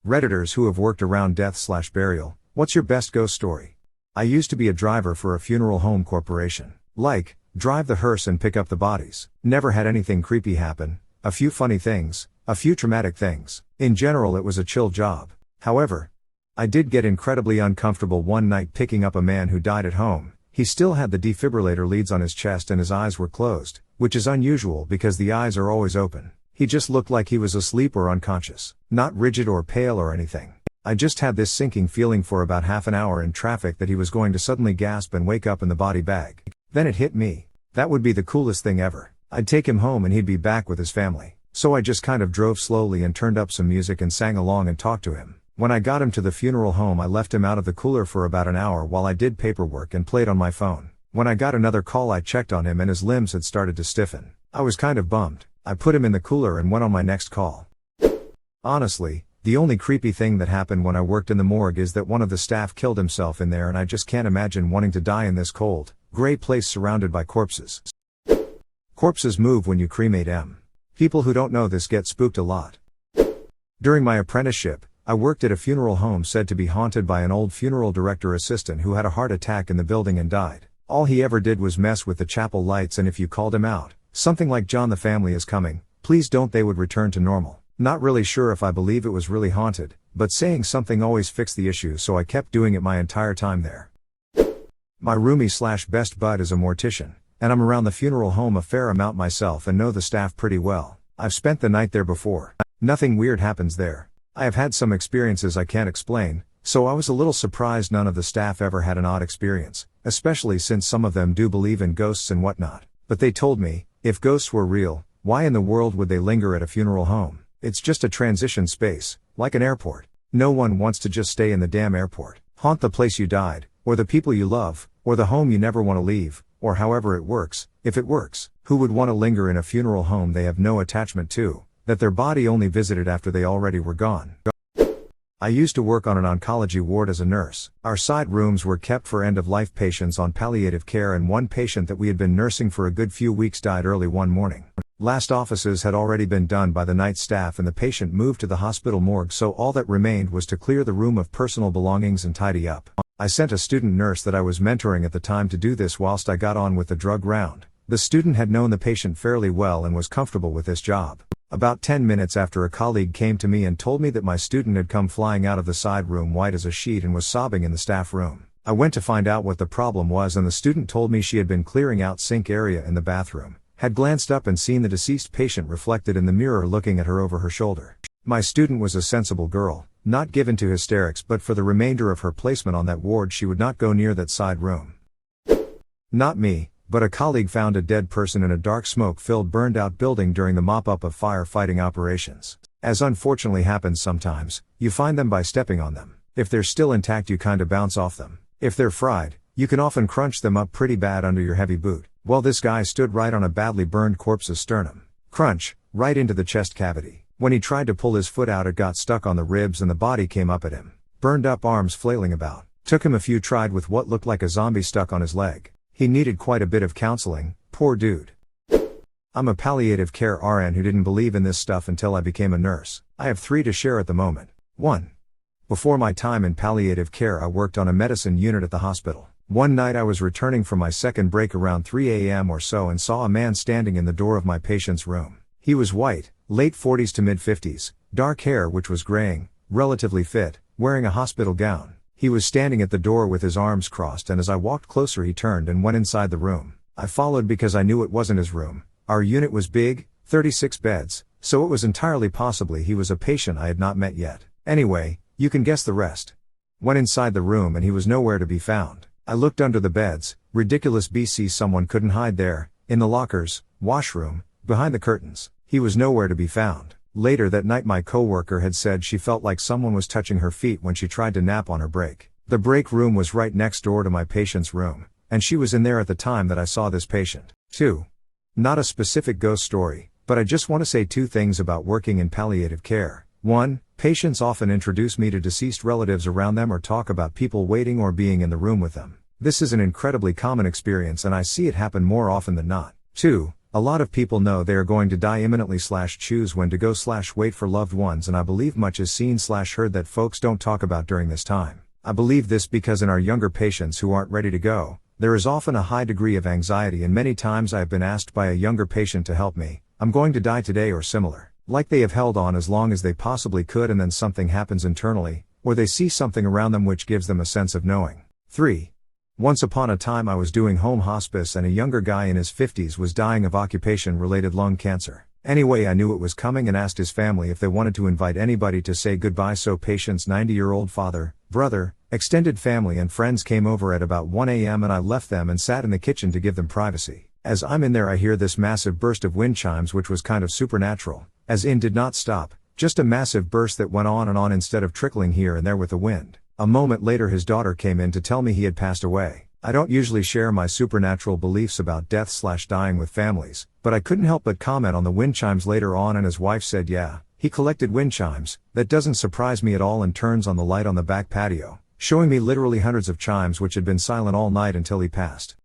Redditors who have worked around death/burial, what's your best ghost story? I used to be a driver for a funeral home corporation. Like, drive the hearse and pick up the bodies. Never had anything creepy happen, a few funny things, a few traumatic things. In general it was a chill job. However, I did get incredibly uncomfortable one night picking up a man who died at home. He still had the defibrillator leads on his chest and his eyes were closed, which is unusual because the eyes are always open. He just looked like he was asleep or unconscious, not rigid or pale or anything. I just had this sinking feeling for about half an hour in traffic that he was going to suddenly gasp and wake up in the body bag. Then it hit me. That would be the coolest thing ever. I'd take him home and he'd be back with his family. So I just kind of drove slowly and turned up some music and sang along and talked to him. When I got him to the funeral home I left him out of the cooler for about an hour while I did paperwork and played on my phone. When I got another call I checked on him and his limbs had started to stiffen. I was kind of bummed. I put him in the cooler and went on my next call. Honestly, the only creepy thing that happened when I worked in the morgue is that one of the staff killed himself in there and I just can't imagine wanting to die in this cold, gray place surrounded by corpses. Corpses move when you cremate them. People who don't know this get spooked a lot. During my apprenticeship, I worked at a funeral home said to be haunted by an old funeral director assistant who had a heart attack in the building and died. All he ever did was mess with the chapel lights and if you called him out, something like "John, the family is coming, please don't," they would return to normal. Not really sure if I believe it was really haunted, but saying something always fixed the issue so I kept doing it my entire time there. My roomie/best bud is a mortician, and I'm around the funeral home a fair amount myself and know the staff pretty well. I've spent the night there before. Nothing weird happens there. I have had some experiences I can't explain, so I was a little surprised none of the staff ever had an odd experience, especially since some of them do believe in ghosts and whatnot. But they told me, if ghosts were real, why in the world would they linger at a funeral home? It's just a transition space, like an airport. No one wants to just stay in the damn airport. Haunt the place you died, or the people you love, or the home you never want to leave, or however it works, if it works. Who would want to linger in a funeral home they have no attachment to, that their body only visited after they already were gone? I used to work on an oncology ward as a nurse. Our side rooms were kept for end-of-life patients on palliative care and one patient that we had been nursing for a good few weeks died early one morning. Last offices had already been done by the night staff and the patient moved to the hospital morgue, so all that remained was to clear the room of personal belongings and tidy up. I sent a student nurse that I was mentoring at the time to do this whilst I got on with the drug round. The student had known the patient fairly well and was comfortable with this job. About 10 minutes after a colleague came to me and told me that my student had come flying out of the side room white as a sheet and was sobbing in the staff room. I went to find out what the problem was and the student told me she had been clearing out sink area in the bathroom, had glanced up and seen the deceased patient reflected in the mirror looking at her over her shoulder. My student was a sensible girl, not given to hysterics, but for the remainder of her placement on that ward she would not go near that side room. Not me, but a colleague found a dead person in a dark smoke-filled burned-out building during the mop-up of firefighting operations. As unfortunately happens sometimes, you find them by stepping on them. If they're still intact you kinda bounce off them. If they're fried, you can often crunch them up pretty bad under your heavy boot. Well, this guy stood right on a badly burned corpse's sternum. Crunch, right into the chest cavity. When he tried to pull his foot out it got stuck on the ribs and the body came up at him. Burned up arms flailing about. Took him a few tried with what looked like a zombie stuck on his leg. He needed quite a bit of counseling, poor dude. I'm a palliative care RN who didn't believe in this stuff until I became a nurse. I have 3 to share at the moment. 1. Before my time in palliative care I worked on a medicine unit at the hospital. One night I was returning from my second break around 3 a.m. or so and saw a man standing in the door of my patient's room. He was white, late 40s to mid 50s, dark hair which was graying, relatively fit, wearing a hospital gown. He was standing at the door with his arms crossed and as I walked closer he turned and went inside the room. I followed because I knew it wasn't his room. Our unit was big, 36 beds, so it was entirely possibly he was a patient I had not met yet. Anyway, you can guess the rest. Went inside the room and he was nowhere to be found. I looked under the beds, ridiculous BC, someone couldn't hide there, in the lockers, washroom, behind the curtains. He was nowhere to be found. Later that night my coworker had said she felt like someone was touching her feet when she tried to nap on her break. The break room was right next door to my patient's room, and she was in there at the time that I saw this patient. 2. Not a specific ghost story, but I just want to say 2 things about working in palliative care. 1. Patients often introduce me to deceased relatives around them or talk about people waiting or being in the room with them. This is an incredibly common experience and I see it happen more often than not. 2. A lot of people know they are going to die imminently / choose when to go / wait for loved ones, and I believe much is seen / heard that folks don't talk about during this time. I believe this because in our younger patients who aren't ready to go, there is often a high degree of anxiety, and many times I have been asked by a younger patient to help me, I'm going to die today or similar. Like they have held on as long as they possibly could and then something happens internally, or they see something around them which gives them a sense of knowing. 3. Once upon a time I was doing home hospice and a younger guy in his 50s was dying of occupation-related lung cancer. Anyway, I knew it was coming and asked his family if they wanted to invite anybody to say goodbye, so patient's 90-year-old father, brother, extended family and friends came over at about 1 a.m. and I left them and sat in the kitchen to give them privacy. As I'm in there I hear this massive burst of wind chimes which was kind of supernatural, as in did not stop, just a massive burst that went on and on instead of trickling here and there with the wind. A moment later his daughter came in to tell me he had passed away. I don't usually share my supernatural beliefs about death / dying with families, but I couldn't help but comment on the wind chimes later on, and his wife said yeah, he collected wind chimes. That doesn't surprise me at all, and turns on the light on the back patio, showing me literally hundreds of chimes which had been silent all night until he passed.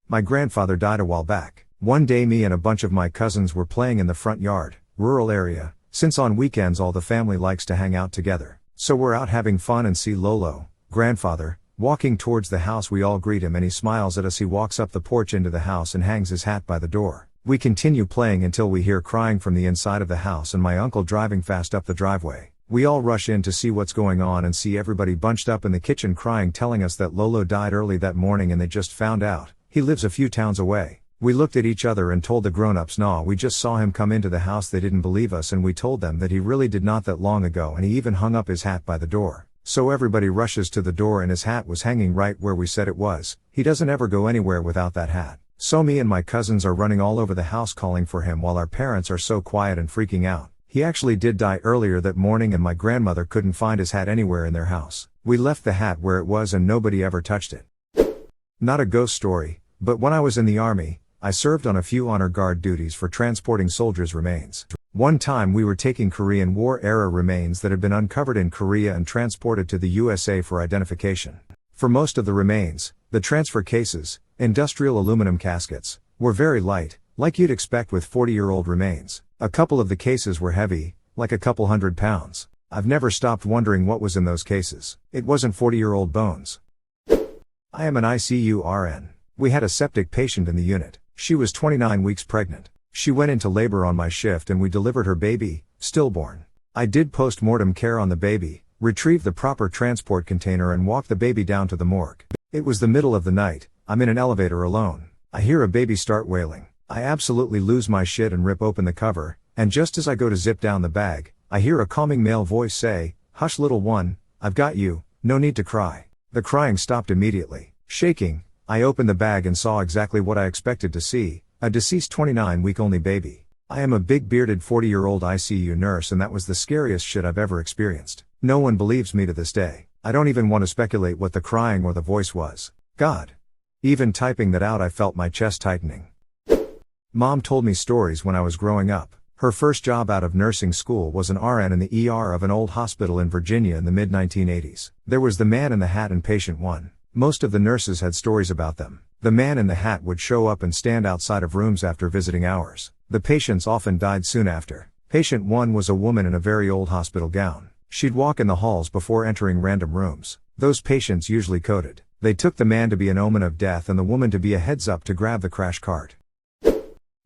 My grandfather died a while back. One day me and a bunch of my cousins were playing in the front yard, rural area, since on weekends all the family likes to hang out together. So we're out having fun and see Lolo, grandfather, walking towards the house. We all greet him and he smiles at us. He walks up the porch into the house and hangs his hat by the door. We continue playing until we hear crying from the inside of the house and my uncle driving fast up the driveway. We all rush in to see what's going on and see everybody bunched up in the kitchen crying, telling us that Lolo died early that morning and they just found out. He lives a few towns away. We looked at each other and told the grown-ups nah, we just saw him come into the house. They didn't believe us and we told them that he really did not that long ago, and he even hung up his hat by the door. So everybody rushes to the door and his hat was hanging right where we said it was. He doesn't ever go anywhere without that hat. So me and my cousins are running all over the house calling for him while our parents are so quiet and freaking out. He actually did die earlier that morning and my grandmother couldn't find his hat anywhere in their house. We left the hat where it was and nobody ever touched it. Not a ghost story, but when I was in the army, I served on a few honor guard duties for transporting soldiers' remains. One time we were taking Korean War-era remains that had been uncovered in Korea and transported to the USA for identification. For most of the remains, the transfer cases, industrial aluminum caskets, were very light, like you'd expect with 40-year-old remains. A couple of the cases were heavy, like a couple 100 pounds. I've never stopped wondering what was in those cases. It wasn't 40-year-old bones. I am an ICU RN. We had a septic patient in the unit. She was 29 weeks pregnant. She went into labor on my shift and we delivered her baby, stillborn. I did post-mortem care on the baby, retrieved the proper transport container and walked the baby down to the morgue. It was the middle of the night. I'm in an elevator alone. I hear a baby start wailing. I absolutely lose my shit and rip open the cover, and just as I go to zip down the bag, I hear a calming male voice say, "Hush little one, I've got you, no need to cry." The crying stopped immediately. Shaking, I opened the bag and saw exactly what I expected to see, a deceased 29-week-only baby. I am a big bearded 40-year-old ICU nurse and that was the scariest shit I've ever experienced. No one believes me to this day. I don't even want to speculate what the crying or the voice was. God. Even typing that out I felt my chest tightening. Mom told me stories when I was growing up. Her first job out of nursing school was an RN in the ER of an old hospital in Virginia in the mid-1980s. There was the man in the hat and patient 1. Most of the nurses had stories about them. The man in the hat would show up and stand outside of rooms after visiting hours. The patients often died soon after. Patient 1 was a woman in a very old hospital gown. She'd walk in the halls before entering random rooms. Those patients usually coded. They took the man to be an omen of death and the woman to be a heads up to grab the crash cart.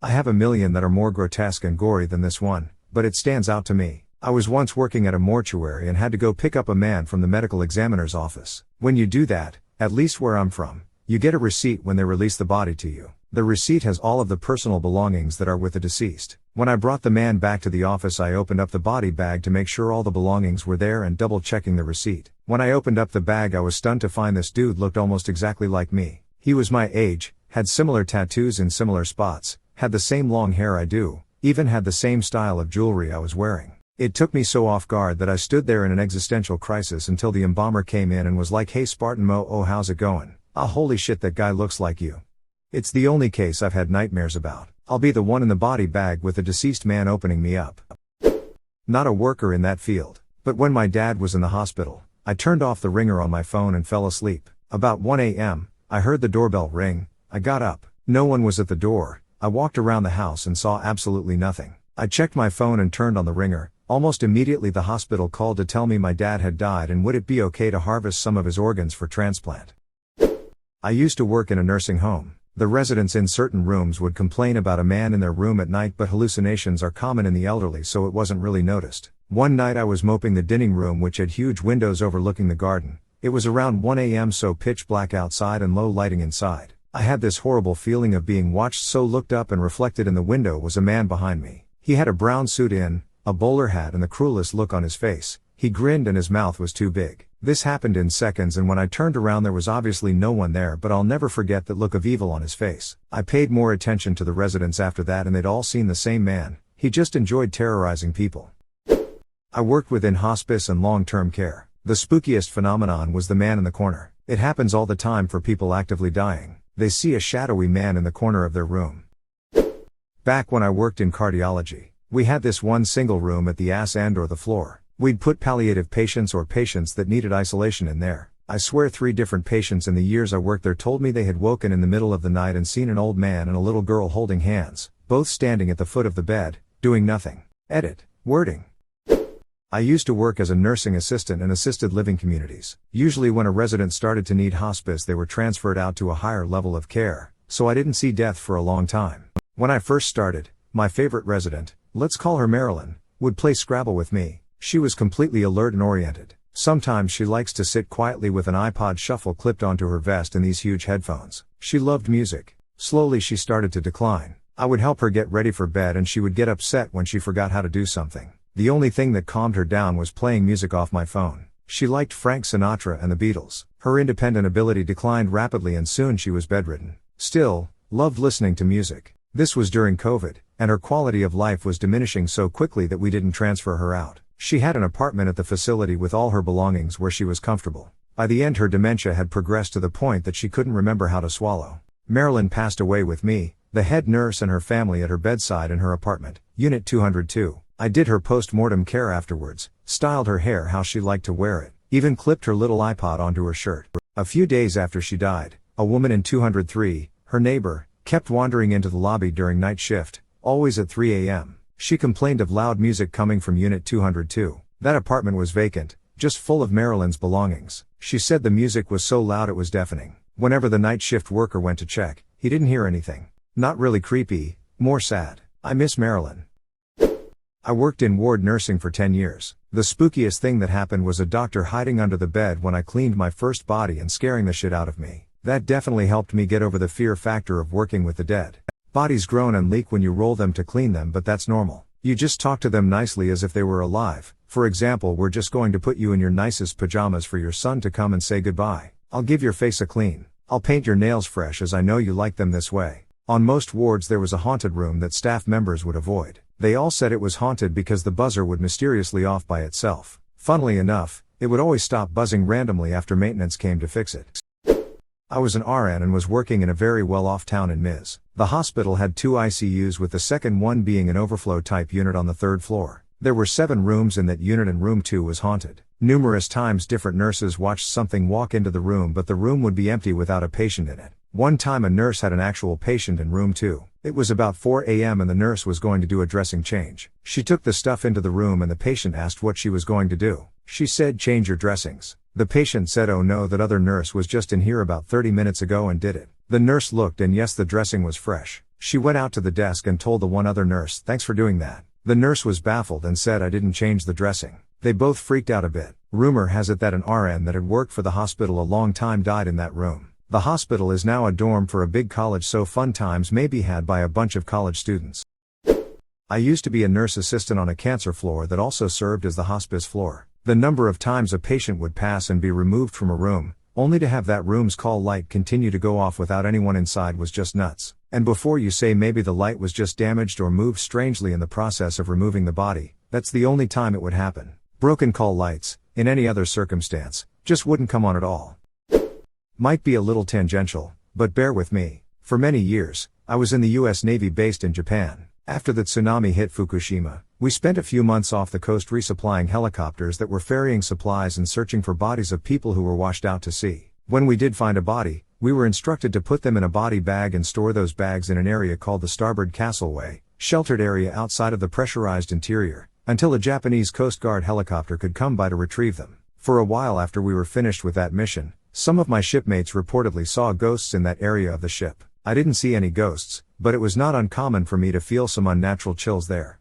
I have a million that are more grotesque and gory than this one, but it stands out to me. I was once working at a mortuary and had to go pick up a man from the medical examiner's office. When you do that, at least where I'm from, you get a receipt when they release the body to you. The receipt has all of the personal belongings that are with the deceased. When I brought the man back to the office, I opened up the body bag to make sure all the belongings were there and double checking the receipt. When I opened up the bag, I was stunned to find this dude looked almost exactly like me. He was my age, had similar tattoos in similar spots, had the same long hair I do, even had the same style of jewelry I was wearing. It took me so off guard that I stood there in an existential crisis until the embalmer came in and was like, "Hey Spartan Mo, oh how's it going? Ah, holy shit, that guy looks like you." It's the only case I've had nightmares about. I'll be the one in the body bag with the deceased man opening me up. Not a worker in that field, but when my dad was in the hospital, I turned off the ringer on my phone and fell asleep. About 1 a.m., I heard the doorbell ring. I got up. No one was at the door, I walked around the house and saw absolutely nothing. I checked my phone and turned on the ringer. Almost immediately the hospital called to tell me my dad had died and would it be okay to harvest some of his organs for transplant. I used to work in a nursing home. The residents in certain rooms would complain about a man in their room at night, but hallucinations are common in the elderly, so it wasn't really noticed. One night I was moping the dining room, which had huge windows overlooking the garden. It was around 1 a.m., so pitch black outside and low lighting inside. I had this horrible feeling of being watched, so looked up and reflected in the window was a man behind me. He had a brown suit in, a bowler hat and the cruelest look on his face. He grinned and his mouth was too big. This happened in seconds, and when I turned around there was obviously no one there, but I'll never forget that look of evil on his face. I paid more attention to the residents after that and they'd all seen the same man. He just enjoyed terrorizing people. I worked within hospice and long-term care. The spookiest phenomenon was the man in the corner. It happens all the time for people actively dying. They see a shadowy man in the corner of their room. Back when I worked in cardiology, we had this one single room at the ass end or the floor. We'd put palliative patients or patients that needed isolation in there. I swear 3 different patients in the years I worked there told me they had woken in the middle of the night and seen an old man and a little girl holding hands, both standing at the foot of the bed, doing nothing. Edit. Wording. I used to work as a nursing assistant in assisted living communities. Usually when a resident started to need hospice they were transferred out to a higher level of care, so I didn't see death for a long time. When I first started, my favorite resident, let's call her Marilyn, would play Scrabble with me. She was completely alert and oriented. Sometimes she likes to sit quietly with an iPod shuffle clipped onto her vest and these huge headphones. She loved music. Slowly she started to decline. I would help her get ready for bed and she would get upset when she forgot how to do something. The only thing that calmed her down was playing music off my phone. She liked Frank Sinatra and the Beatles. Her independent ability declined rapidly and soon she was bedridden. Still, loved listening to music. This was during COVID, and her quality of life was diminishing so quickly that we didn't transfer her out. She had an apartment at the facility with all her belongings where she was comfortable. By the end her dementia had progressed to the point that she couldn't remember how to swallow. Marilyn passed away with me, the head nurse and her family at her bedside in her apartment, Unit 202. I did her post-mortem care afterwards, styled her hair how she liked to wear it, even clipped her little iPod onto her shirt. A few days after she died, a woman in 203, her neighbor, kept wandering into the lobby during night shift, always at 3 a.m. She complained of loud music coming from Unit 202. That apartment was vacant, just full of Marilyn's belongings. She said the music was so loud it was deafening. Whenever the night shift worker went to check, he didn't hear anything. Not really creepy, more sad. I miss Marilyn. I worked in ward nursing for 10 years. The spookiest thing that happened was a doctor hiding under the bed when I cleaned my first body and scaring the shit out of me. That definitely helped me get over the fear factor of working with the dead. Bodies groan and leak when you roll them to clean them, but that's normal. You just talk to them nicely as if they were alive. For example, we're just going to put you in your nicest pajamas for your son to come and say goodbye. I'll give your face a clean. I'll paint your nails fresh as I know you like them this way. On most wards there was a haunted room that staff members would avoid. They all said it was haunted because the buzzer would mysteriously off by itself. Funnily enough, it would always stop buzzing randomly after maintenance came to fix it. I was an RN and was working in a very well-off town in Ms. The hospital had 2 ICUs with the second one being an overflow type unit on the 3rd floor. There were 7 rooms in that unit and room 2 was haunted. Numerous times different nurses watched something walk into the room, but the room would be empty without a patient in it. One time a nurse had an actual patient in room 2. It was about 4 a.m. and the nurse was going to do a dressing change. She took the stuff into the room and the patient asked what she was going to do. She said, "Change your dressings." The patient said, "Oh no, that other nurse was just in here about 30 minutes ago and did it." The nurse looked and yes, the dressing was fresh. She went out to the desk and told the one other nurse, "Thanks for doing that." The nurse was baffled and said, "I didn't change the dressing." They both freaked out a bit. Rumor has it that an RN that had worked for the hospital a long time died in that room. The hospital is now a dorm for a big college, so fun times may be had by a bunch of college students. I used to be a nurse assistant on a cancer floor that also served as the hospice floor. The number of times a patient would pass and be removed from a room, only to have that room's call light continue to go off without anyone inside was just nuts. And before you say maybe the light was just damaged or moved strangely in the process of removing the body, that's the only time it would happen. Broken call lights, in any other circumstance, just wouldn't come on at all. Might be a little tangential, but bear with me. For many years, I was in the US Navy based in Japan. After the tsunami hit Fukushima, we spent a few months off the coast resupplying helicopters that were ferrying supplies and searching for bodies of people who were washed out to sea. When we did find a body, We were instructed to put them in a body bag and store those bags in an area called the Starboard Castleway, sheltered area outside of the pressurized interior, until a Japanese Coast Guard helicopter could come by to retrieve them. For a while after we were finished with that mission, some of my shipmates reportedly saw ghosts in that area of the ship. I didn't see any ghosts, but it was not uncommon for me to feel some unnatural chills there.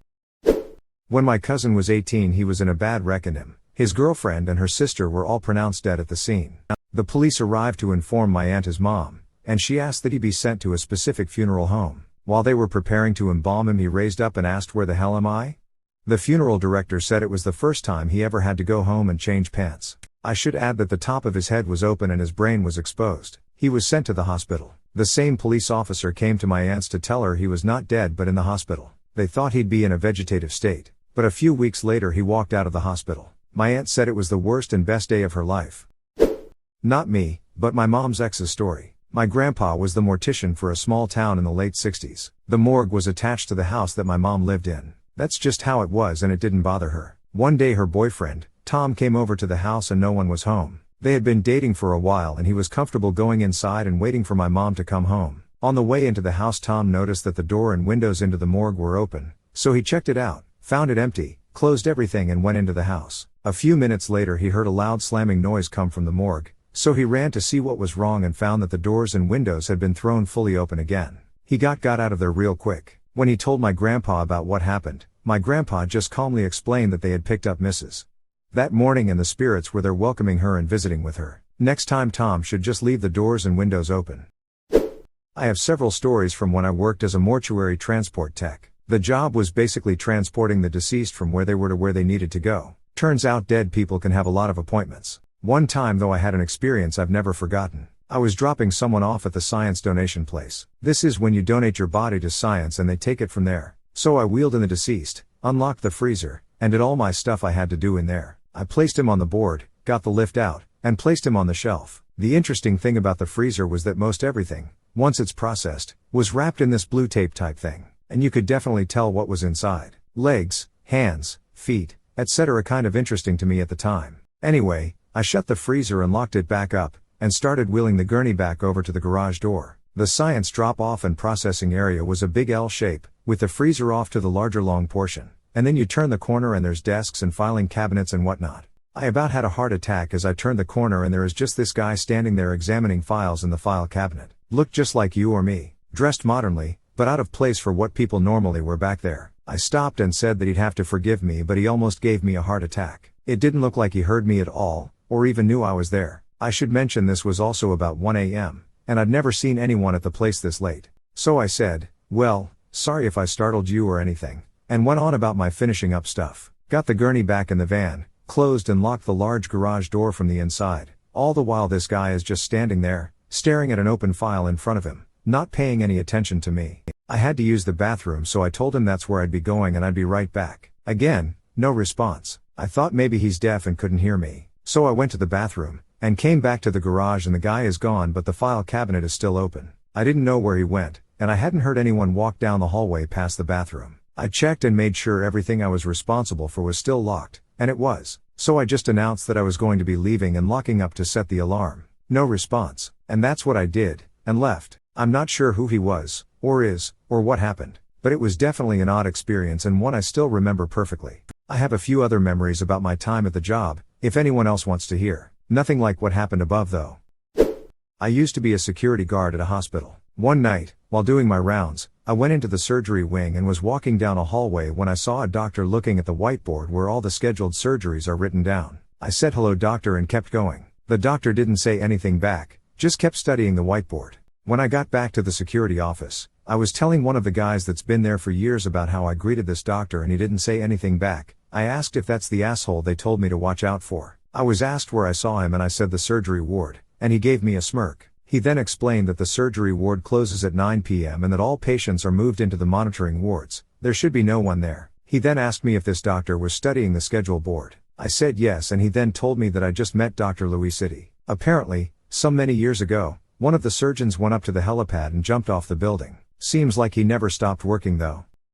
When my cousin was 18, he was in a bad wreck and his girlfriend and her sister were all pronounced dead at the scene. The police arrived to inform my aunt, his mom, and she asked that he be sent to a specific funeral home. While they were preparing to embalm him, he raised up and asked, "Where the hell am I?" The funeral director said it was the first time he ever had to go home and change pants. I should add that the top of his head was open and his brain was exposed. He was sent to the hospital. The same police officer came to my aunt's to tell her he was not dead but in the hospital. They thought he'd be in a vegetative state, but a few weeks later he walked out of the hospital. My aunt said it was the worst and best day of her life. Not me, but my mom's ex's story. My grandpa was the mortician for a small town in the late 60s. The morgue was attached to the house that my mom lived in. That's just how it was, and it didn't bother her. One day her boyfriend, Tom, came over to the house and no one was home. They had been dating for a while and he was comfortable going inside and waiting for my mom to come home. On the way into the house, Tom noticed that the door and windows into the morgue were open, so he checked it out, found it empty, closed everything and went into the house. A few minutes later he heard a loud slamming noise come from the morgue, so he ran to see what was wrong and found that the doors and windows had been thrown fully open again. He got out of there real quick. When he told my grandpa about what happened, my grandpa just calmly explained that they had picked up Mrs. that morning and the spirits were there welcoming her and visiting with her. Next time Tom should just leave the doors and windows open. I have several stories from when I worked as a mortuary transport tech. The job was basically transporting the deceased from where they were to where they needed to go. Turns out dead people can have a lot of appointments. One time though I had an experience I've never forgotten. I was dropping someone off at the science donation place. This is when you donate your body to science and they take it from there. So I wheeled in the deceased, unlocked the freezer, and did all my stuff I had to do in there. I placed him on the board, got the lift out, and placed him on the shelf. The interesting thing about the freezer was that most everything, once it's processed, was wrapped in this blue tape type thing, and you could definitely tell what was inside. Legs, hands, feet, etc. Kind of interesting to me at the time. Anyway, I shut the freezer and locked it back up, and started wheeling the gurney back over to the garage door. The science drop-off and processing area was a big L shape, with the freezer off to the larger long portion. And then you turn the corner and there's desks and filing cabinets and whatnot. I about had a heart attack as I turned the corner and there is just this guy standing there examining files in the file cabinet. Looked just like you or me, dressed modernly, but out of place for what people normally wear back there. I stopped and said that he'd have to forgive me, but he almost gave me a heart attack. It didn't look like he heard me at all, or even knew I was there. I should mention this was also about 1 a.m., and I'd never seen anyone at the place this late. So I said, "Well, sorry if I startled you or anything," and went on about my finishing up stuff. Got the gurney back in the van, closed and locked the large garage door from the inside. All the while this guy is just standing there, staring at an open file in front of him, not paying any attention to me. I had to use the bathroom, so I told him that's where I'd be going and I'd be right back. Again, no response. I thought maybe he's deaf and couldn't hear me. So I went to the bathroom, and came back to the garage and the guy is gone but the file cabinet is still open. I didn't know where he went, and I hadn't heard anyone walk down the hallway past the bathroom. I checked and made sure everything I was responsible for was still locked, and it was. So I just announced that I was going to be leaving and locking up to set the alarm. No response, and that's what I did, and left. I'm not sure who he was, or is, or what happened, but it was definitely an odd experience and one I still remember perfectly. I have a few other memories about my time at the job, if anyone else wants to hear. Nothing like what happened above though. I used to be a security guard at a hospital. One night, while doing my rounds, I went into the surgery wing and was walking down a hallway when I saw a doctor looking at the whiteboard where all the scheduled surgeries are written down. I said hello doctor and kept going. The doctor didn't say anything back, just kept studying the whiteboard. When I got back to the security office, I was telling one of the guys that's been there for years about how I greeted this doctor and he didn't say anything back. I asked if that's the asshole they told me to watch out for. I was asked where I saw him and I said the surgery ward, and he gave me a smirk. He then explained that the surgery ward closes at 9 p.m. and that all patients are moved into the monitoring wards. There should be no one there. He then asked me if this doctor was studying the schedule board. I said yes, and he then told me that I just met Dr. Louis City. Apparently, some many years ago, one of the surgeons went up to the helipad and jumped off the building. Seems like he never stopped working though.